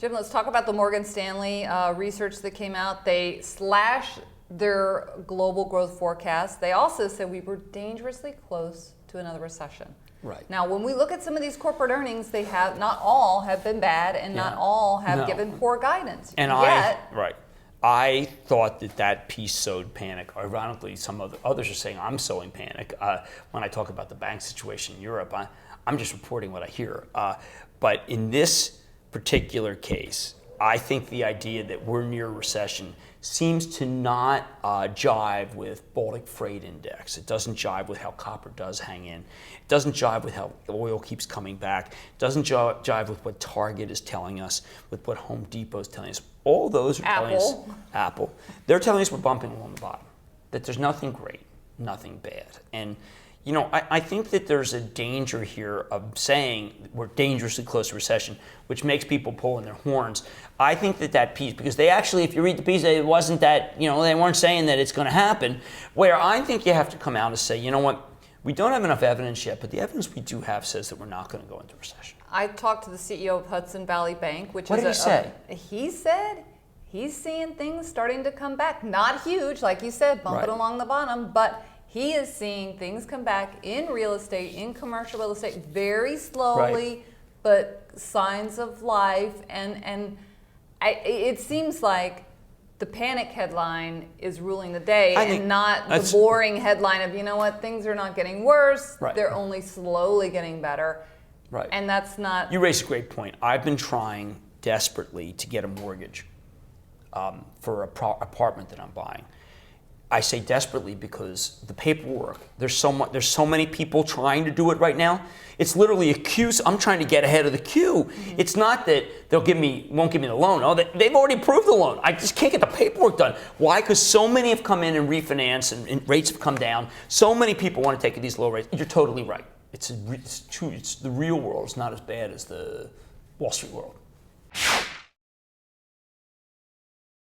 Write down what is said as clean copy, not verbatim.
Jim, let's talk about the Morgan Stanley research that came out. They slashed their global growth forecast. They also said we were dangerously close to another recession. Right. Now, when we look at some of these corporate earnings, they have not all have been bad, and not all have given poor guidance. And I thought that piece sowed panic. Ironically, some others are saying I'm sowing panic. When I talk about the bank situation in Europe, I'm just reporting what I hear. But in this particular case, I think the idea that we're near a recession seems to not jive with Baltic Freight Index. It doesn't jive with how copper does hang in. It doesn't jive with how oil keeps coming back. It doesn't jive with what Target is telling us, with what Home Depot is telling us. All those are telling us, Apple, they're telling us we're bumping along the bottom, that there's nothing great, nothing bad. And you know, I think that there's a danger here of saying we're dangerously close to recession, which makes people pull in their horns. I think that piece, because they actually, if you read the piece, it wasn't that, they weren't saying that it's going to happen. Where I think you have to come out and say, you know what, we don't have enough evidence yet, but the evidence we do have says that we're not going to go into recession. I talked to the CEO of Hudson Valley Bank, what did he say? He said he's seeing things starting to come back. Not huge, like you said, bumping along the bottom, but he is seeing things come back in real estate, in commercial real estate, very slowly, but signs of life. And it seems like the panic headline is ruling the day, and not the boring headline of, you know what, things are not getting worse, they're only slowly getting better. Right. And that's not... You raise a great point. I've been trying desperately to get a mortgage for an apartment that I'm buying. I say desperately because the paperwork, there's so many people trying to do it right now. It's literally a queue. I'm trying to get ahead of the queue. Mm-hmm. It's not that won't give me the loan. Oh, they've already approved the loan. I just can't get the paperwork done. Why? Because so many have come in and refinance, and rates have come down. So many people want to take these low rates. You're totally right. It's true. It's the real world. It's not as bad as the Wall Street world.